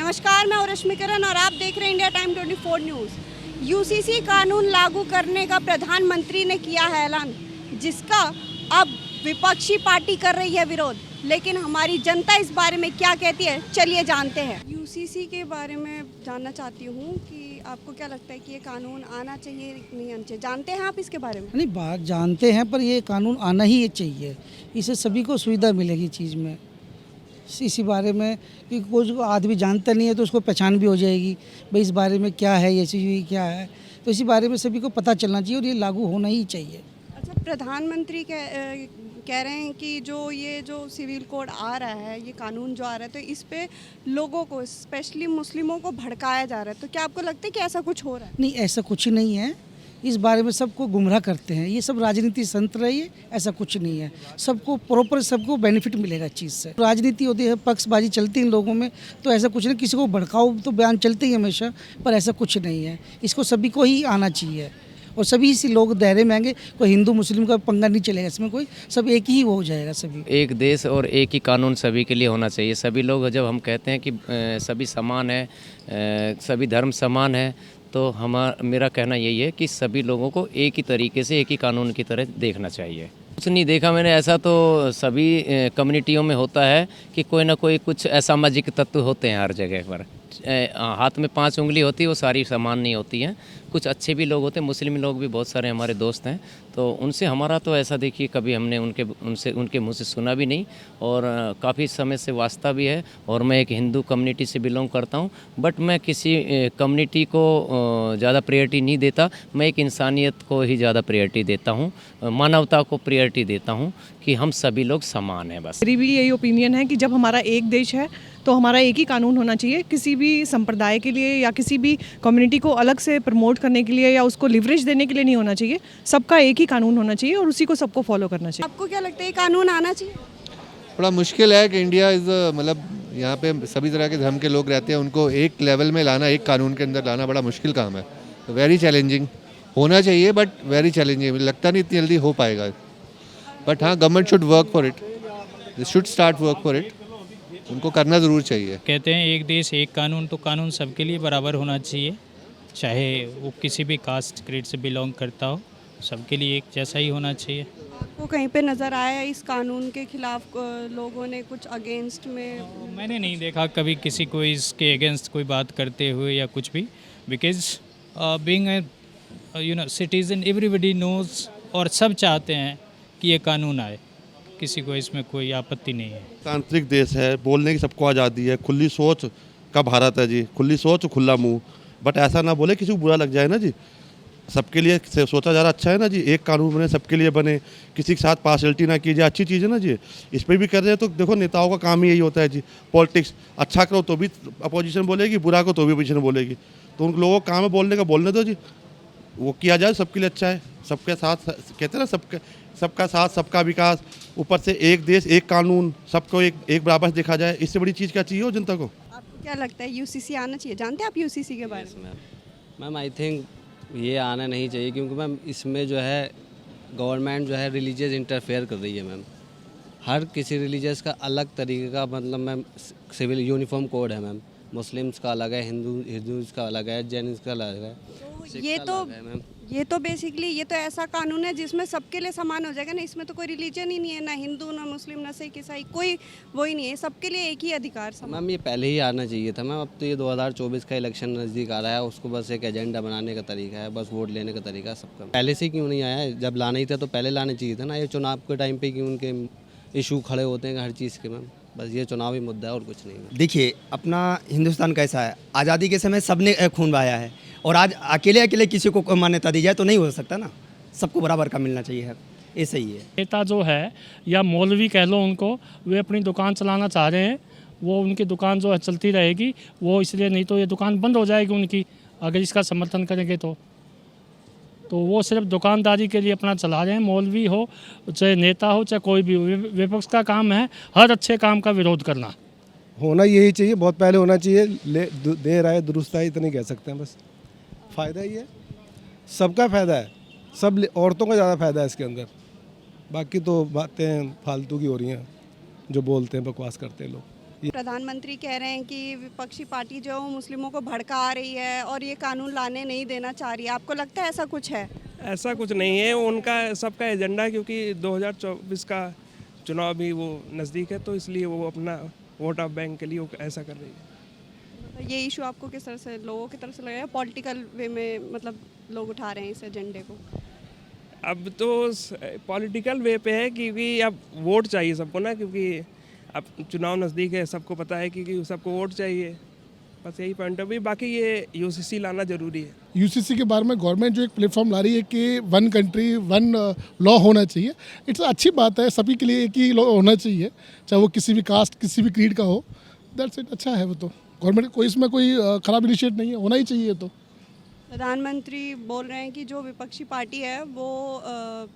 नमस्कार, मैं हूं रश्मि किरण और आप देख रहे हैं इंडिया टाइम 24 न्यूज़। यूसीसी कानून लागू करने का प्रधानमंत्री ने किया है ऐलान, जिसका अब विपक्षी पार्टी कर रही है विरोध। लेकिन हमारी जनता इस बारे में क्या कहती है, चलिए जानते हैं। यूसीसी के बारे में जानना चाहती हूँ कि आपको क्या लगता है कि ये कानून आना चाहिए नहीं आना चाहिए, जानते हैं आप इसके बारे में? नहीं, बात जानते हैं, पर ये कानून आना ही चाहिए। इससे सभी को सुविधा मिलेगी चीज़ में। इसी बारे में कि कोई आदमी जानता नहीं है तो उसको पहचान भी हो जाएगी, भाई इस बारे में क्या है, ये चीज़ क्या है। तो इसी बारे में सभी को पता चलना चाहिए और ये लागू होना ही चाहिए। अच्छा, प्रधानमंत्री कह रहे हैं कि जो सिविल कोड आ रहा है, ये कानून जो आ रहा है, तो इस पे लोगों को, स्पेशली मुस्लिमों को भड़काया जा रहा है। तो क्या आपको लगता है कि ऐसा कुछ हो रहा है? नहीं, ऐसा कुछ नहीं है। इस बारे में सबको गुमराह करते हैं। ये सब राजनीति तंत्र है, ये ऐसा कुछ नहीं है। सबको प्रॉपर सबको बेनिफिट मिलेगा इस चीज़ से। राजनीति होती है, पक्षबाजी चलती है इन लोगों में, तो ऐसा कुछ नहीं। किसी को भड़काओ तो बयान चलते ही हमेशा, पर ऐसा कुछ नहीं है। इसको सभी को ही आना चाहिए और सभी इसी लोग दायरे में आएंगे। कोई हिंदू मुस्लिम का पंगा नहीं चलेगा इसमें, कोई सब एक ही हो जाएगा सभी। एक देश और एक ही कानून सभी के लिए होना चाहिए। सभी लोग, जब हम कहते हैं कि सभी समान है, सभी धर्म समान है, तो मेरा कहना यही है कि सभी लोगों को एक ही तरीके से, एक ही कानून की तरह देखना चाहिए। कुछ नहीं देखा मैंने ऐसा, तो सभी कम्युनिटियों में होता है कि कोई ना कोई कुछ असामाजिक तत्व होते हैं हर जगह पर। हाथ में 5 उंगली होती है, वो सारी समान नहीं होती हैं। कुछ अच्छे भी लोग होते हैं, मुस्लिम लोग भी बहुत सारे हमारे दोस्त हैं, तो उनसे हमारा तो ऐसा देखिए कभी हमने उनके मुंह से सुना भी नहीं और काफ़ी समय से वास्ता भी है। और मैं एक हिंदू कम्युनिटी से बिलोंग करता हूं, बट मैं किसी कम्युनिटी को ज़्यादा प्रायोरिटी नहीं देता। मैं एक इंसानियत को ही ज़्यादा प्रायोरिटी देता हूं, मानवता को प्रायोरिटी देता हूं कि हम सभी लोग समान हैं। बस मेरी भी यही ओपिनियन है कि जब हमारा एक देश है तो हमारा एक ही कानून होना चाहिए। किसी भी संप्रदाय के लिए या किसी भी कम्युनिटी को अलग से प्रमोट करने के लिए या उसको लिवरेज देने के लिए नहीं होना चाहिए। सबका एक ही कानून होना चाहिए और उसी को सबको फॉलो करना चाहिए। आपको क्या लगता है ये कानून आना चाहिए? बड़ा मुश्किल है कि इंडिया इज़ मतलब यहाँ पे सभी तरह के धर्म के लोग रहते हैं, उनको एक लेवल में लाना, एक कानून के अंदर लाना बड़ा मुश्किल काम है। Very challenging. होना चाहिए बट वेरी चैलेंजिंग। मुझे लगता नहीं इतनी जल्दी हो पाएगा, बट हाँ, government should work for it, they should start work for it. उनको करना ज़रूर चाहिए। कहते हैं एक देश एक कानून, तो कानून सबके लिए बराबर होना चाहिए, चाहे वो किसी भी कास्ट क्रीड से बिलोंग करता हो, सबके लिए एक जैसा ही होना चाहिए। आपको कहीं पे नज़र आया इस कानून के खिलाफ लोगों ने कुछ अगेंस्ट में? मैंने नहीं देखा कभी किसी को इसके अगेंस्ट कोई बात करते हुए या कुछ भी, because being citizen everybody knows, और सब चाहते हैं कि ये कानून आए, किसी को इसमें कोई आपत्ति नहीं है। तांत्रिक देश है, बोलने की सबको आज़ादी है, खुली सोच का भारत है जी, खुली सोच खुला मुंह। बट ऐसा ना बोले किसी को बुरा लग जाए ना जी। सबके लिए सोचा जा रहा अच्छा है ना जी, एक कानून बने, सबके लिए बने, किसी के साथ पार्शलिटी ना की जाए, अच्छी चीज़ है ना जी। इस पर भी कर रहे हैं तो देखो, नेताओं का काम ही यही होता है जी, पॉलिटिक्स। अच्छा करो तो भी अपोजिशन बोलेगी, बुरा करो तो भी अपोजिशन बोलेगी। तो उन लोगों का काम है बोलने का, बोलने दो जी, वो किया जाए, सबके लिए अच्छा है। सबके साथ कहते हैं ना, सबका साथ सबका विकास, ऊपर से एक देश एक कानून, सबको एक बराबर देखा जाए। इससे बड़ी चीज़ क्या चाहिए हो जनता को? आपको क्या लगता है यूसीसी आना चाहिए? जानते हैं आप यूसीसी के बारे में? मैम आई थिंक ये आना नहीं चाहिए, क्योंकि मैम इसमें जो है गवर्नमेंट जो है रिलीजियस इंटरफेयर कर रही है मैम। हर किसी रिलीजियस का अलग तरीके का, मतलब मैम सिविल यूनिफॉर्म कोड है मैम। मुस्लिम्स का अलग है, हिंदूज़ का अलग है, जैनिस का अलग है, ये तो बेसिकली ये तो ऐसा कानून है जिसमें सबके लिए समान हो जाएगा ना। इसमें तो कोई रिलीजन ही नहीं है, ना हिंदू ना मुस्लिम ना सिख ईसाई, कोई वो ही नहीं है। सबके लिए एक ही अधिकार समान। मैम ये पहले ही आना चाहिए था मैम। अब तो ये 2024 का इलेक्शन नज़दीक आ रहा है, उसको बस एक एजेंडा बनाने का तरीका है, बस वोट लेने का तरीका सबका। पहले से क्यों नहीं आया है? जब लाना ही था तो पहले लाना चाहिए था ना। ये चुनाव के टाइम पर क्यों उनके इशू खड़े होते हैं हर चीज़ के मैम? बस ये चुनावी मुद्दा है और कुछ नहीं। देखिए, अपना हिंदुस्तान कैसा है, आज़ादी के समय सबने खून बहाया है, और आज अकेले अकेले किसी को मान्यता दी जाए तो नहीं हो सकता ना। सबको बराबर का मिलना चाहिए, ये सही है। नेता जो है या मौलवी कह लो उनको, वे अपनी दुकान चलाना चाह रहे हैं, वो उनकी दुकान जो है चलती रहेगी, वो इसलिए, नहीं तो ये दुकान बंद हो जाएगी उनकी अगर इसका समर्थन करेंगे तो वो सिर्फ दुकानदारी के लिए अपना चला रहे हैं। मौलवी हो, चाहे नेता हो, चाहे कोई भी हो, विपक्ष का काम है हर अच्छे काम का विरोध करना। होना यही चाहिए, बहुत पहले होना चाहिए। देर आए दुरुस्त आए, इतना नहीं कह सकते हैं। बस फ़ायदा ही है, सबका फ़ायदा है, सब औरतों का ज़्यादा फ़ायदा है इसके अंदर। बाकी तो बातें फालतू की हो रही हैं, जो बोलते हैं बकवास करते हैं लोग। प्रधानमंत्री कह रहे हैं कि विपक्षी पार्टी जो है वो मुस्लिमों को भड़का रही है और ये कानून लाने नहीं देना चाह रही है। आपको लगता है ऐसा कुछ है? ऐसा कुछ नहीं है, उनका सबका एजेंडा है, क्योंकि 2024 का चुनाव भी वो नज़दीक है, तो इसलिए वो अपना वोट ऑफ बैंक के लिए वो ऐसा कर रही है। ये इशू आपको किस तरह से, लोगों की तरफ से लगा है, पॉलिटिकल वे में मतलब लोग उठा रहे हैं इस एजेंडे को? अब तो पॉलिटिकल वे पे है, क्योंकि अब वोट चाहिए सबको ना, क्योंकि अब चुनाव नज़दीक है, सबको पता है कि सबको वोट चाहिए, बस यही पॉइंट है। बाकी ये यूसीसी लाना ज़रूरी है। यूसीसी के बारे में गवर्नमेंट जो एक प्लेटफॉर्म ला रही है कि वन कंट्री वन लॉ होना चाहिए, इट्स अच्छी बात है, सभी के लिए एक ही लॉ होना चाहिए, चाहे वो किसी भी कास्ट किसी भी क्रीड का हो। दैट्स इट, अच्छा है वो तो। गवर्नमेंट कोई इसमें कोई ख़राब इनिशिएट नहीं है, होना ही चाहिए। तो प्रधानमंत्री बोल रहे हैं कि जो विपक्षी पार्टी है वो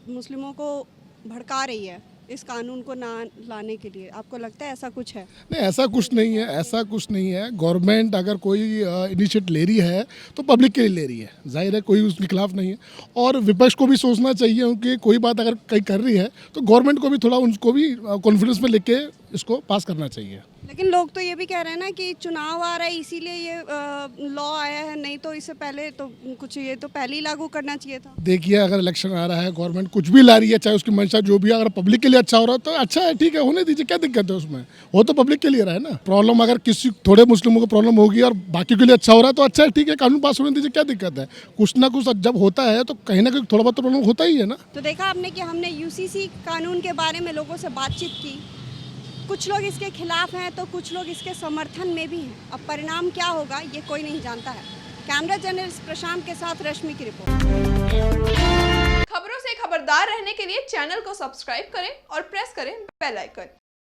मुस्लिमों को भड़का रही है इस कानून को ना लाने के लिए। आपको लगता है ऐसा कुछ है? नहीं, ऐसा कुछ नहीं है, ऐसा कुछ नहीं है। गवर्नमेंट अगर कोई इनिशिएट ले रही है तो पब्लिक के लिए ले रही है, जाहिर है कोई उसके खिलाफ नहीं है। और विपक्ष को भी सोचना चाहिए, क्योंकि कोई बात अगर कहीं कर रही है तो गवर्नमेंट को भी थोड़ा उनको भी कॉन्फिडेंस में लेके इसको पास करना चाहिए। लेकिन लोग तो ये भी कह रहे हैं ना कि चुनाव आ रहा है इसीलिए ये लॉ आया है, नहीं तो इससे पहले तो कुछ ये तो पहले ही लागू करना चाहिए था। देखिए, अगर इलेक्शन आ रहा है, गवर्नमेंट कुछ भी ला रही है, चाहे उसकी मंशा जो भी है, अगर पब्लिक के लिए अच्छा हो रहा है तो अच्छा है, ठीक है, होने दीजिए, क्या दिक्कत है उसमें? वो तो पब्लिक के लिए रहा है ना। प्रॉब्लम अगर किसी थोड़े मुस्लिमों को प्रॉब्लम होगी और बाकी के लिए अच्छा हो रहा है तो अच्छा है, ठीक है, कानून पास होने दीजिए, क्या दिक्कत है? कुछ ना कुछ जब होता है तो कहीं ना कहीं थोड़ा बहुत प्रॉब्लम होता ही है ना। तो देखा आपने कि हमने यूसीसी कानून के बारे में लोगों से बातचीत की, कुछ लोग इसके खिलाफ हैं तो कुछ लोग इसके समर्थन में भी हैं। अब परिणाम क्या होगा ये कोई नहीं जानता है। कैमरा जर्नलिस्ट प्रशांत के साथ रश्मि की रिपोर्ट। खबरों से खबरदार रहने के लिए चैनल को सब्सक्राइब करें और प्रेस करें बेल आइकन।